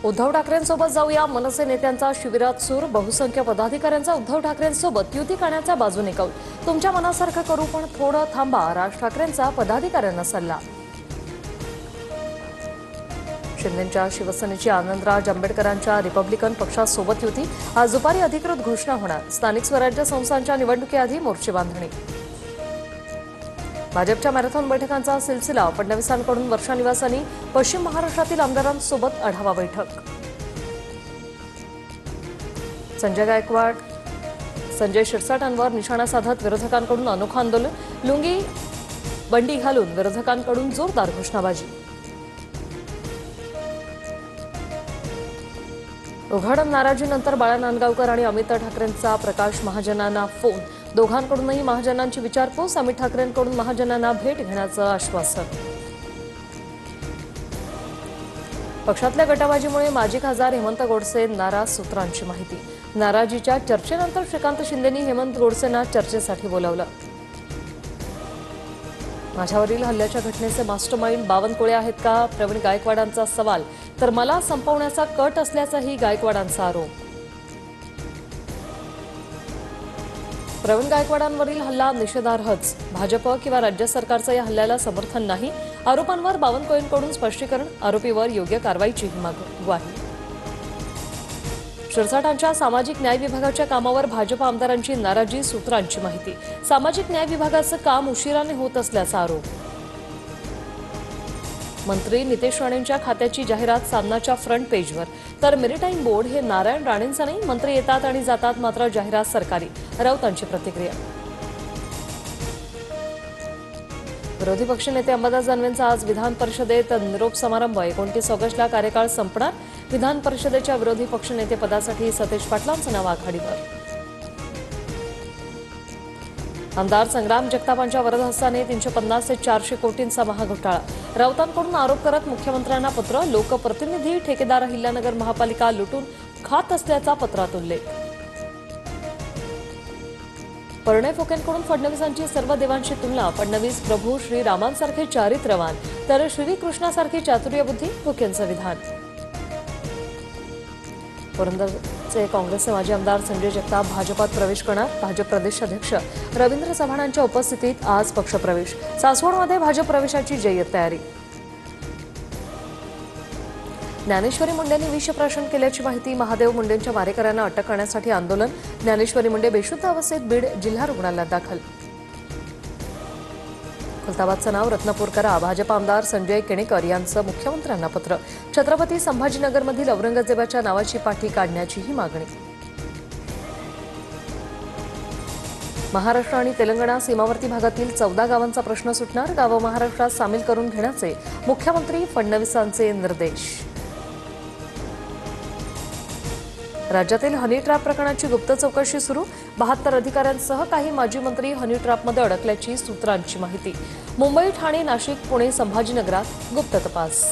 उद्धव ठाकरेंसोबत जाऊया, मनसे नेत्यांचा शिबिरात सूर. बहुसंख्य पदाधिकाऱ्यांचा उद्धव ठाकरेंसोबत युती करण्याच्या बाजूने कौल. तुमच्या मनासारखं करू, पण थोडं थांबा, राज ठाकरेंचा पदाधिकाऱ्यांना सल्ला. शिंदेंच्या शिवसेनेची आनंदराज आंबेडकरांच्या रिपब्लिकन पक्षासोबत युती. आज दुपारी अधिकृत घोषणा होणार. स्थानिक स्वराज्य संस्थांच्या निवडणुकीआधी मोर्चे बांधणी. भाजपच्या मॅरेथॉन बैठकांचा सिलसिला. फडणवीसांकडून वर्षा निवासांनी पश्चिम महाराष्ट्रातील आमदारांसोबत आढावा बैठक. संजय गायकवाड, संजय शिरसाटांवर निशाणा साधत विरोधकांकडून अनोखं आंदोलन. लुंगी बंडी घालून विरोधकांकडून जोरदार घोषणाबाजी. उघड नाराजीनंतर बाळा नांदगावकर आणि अमित ठाकरेंचा प्रकाश महाजनांना फोन. दोघांकडूनही महाजनांची विचारपूस. अमित ठाकरेंकडून महाजनांना भेट घेण्याचं आश्वासन. पक्षातल्या गटाबाजीमुळे माजी खासदार हेमंत गोडसे नाराज, सूत्रांची माहिती. नाराजीच्या चर्चेनंतर श्रीकांत शिंदेंनी हेमंत गोडसेंना चर्चेसाठी बोलावलं. माझ्यावरील हल्ल्याच्या घटनेचे मास्टरमाइंड बावनकुळे आहेत का? प्रवीण गायकवाडांचा सवाल. तर मला संपवण्याचा कट असल्याचाही गायकवाडांचा आरोप. प्रवीण गायकवाडांवरील हल्ला निषेधार्हच. भाजप किंवा राज्य सरकारचं या हल्ल्याला समर्थन नाही. आरोपांवर बावनकुळेंकडून स्पष्टीकरण. आरोपीवर योग्य कारवाईची ग्वाही. शिरसाटांच्या सामाजिक न्याय विभागाच्या कामावर भाजप आमदारांची नाराजी, सूत्रांची माहिती. सामाजिक न्याय विभागाचं काम उशिराने होत असल्याचा आरोप. मंत्री नितेश राणेंच्या खात्याची जाहिरात सामनाच्या फ्रंट पेजवर. तर मेरिटाईम बोर्ड हे नारायण राणेंचं नाही. मंत्री येतात आणि जातात, मात्र जाहिरात सरकारी. राऊतांची प्रतिक्रिया. विरोधी पक्षनेते अंबादास दानवेंचा आज विधान परिषदेत निरोप समारंभ. 29 ऑगस्टला कार्यकाळ संपणार. विधान परिषदेच्या विरोधी पक्षनेते पदासाठी सतेज पाटलांचं नाव आघाडीवर. आमदार संग्राम जगतापांच्या वरदहस्ताने 350 ते 400 कोटींचा महाघोटाळा. राऊतांकडून आरोप करत मुख्यमंत्र्यांना पत्र. लोकप्रतिनिधी ठेकेदार अहिल्यानगर महापालिका लुटून खात असल्याचा पत्रात उल्लेख. परिणय फुकेंकडून फडणवीसांची सर्व देवांशी तुलना. फडणवीस प्रभू श्रीरामांसारखे चारित्र्यवान, तर श्रीकृष्णासारखी चातुर्यबुद्धी, फुकेंचं विधान. पुरंदरचे काँग्रेसचे माजी आमदार संजय जगताप भाजपात प्रवेश करणार. भाजप प्रदेशाध्यक्ष रवींद्र चव्हाणांच्या उपस्थितीत आज पक्षप्रवेश. सासवडमध्ये भाजप प्रवेशाची जय्यत तयारी. ज्ञानेश्वरी मुंडेंनी विषप्राशन केल्याची माहिती. महादेव मुंडेंच्या मारेकऱ्यांना अटक करण्यासाठी आंदोलन. ज्ञानेश्वरी मुंडे बेशुद्ध अवस्थेत बीड जिल्हा रुग्णालयात दाखल. खुलताबादचं नाव रत्नापूर करा. भाजप आमदार संजय केणेकर यांचं मुख्यमंत्र्यांना पत्र. छत्रपती संभाजीनगरमधील औरंगजेबाच्या नावाची पाठी काढण्याचीही मागणी. महाराष्ट्र आणि तेलंगणा सीमावर्ती भागातील 14 गावांचा प्रश्न सुटणार. गावं महाराष्ट्रात सामील करून घेण्याचे मुख्यमंत्री फडणवीसांचे निर्देश. राज्यातील हनी ट्रॅप प्रकरणाची गुप्त चौकशी सुरू. 72 अधिकाऱ्यांसह काही माजी मंत्री हनी ट्रॅपमध्ये अडकल्याची सूत्रांची माहिती. मुंबई, ठाणे, नाशिक, पुणे, संभाजीनगरात गुप्त तपास.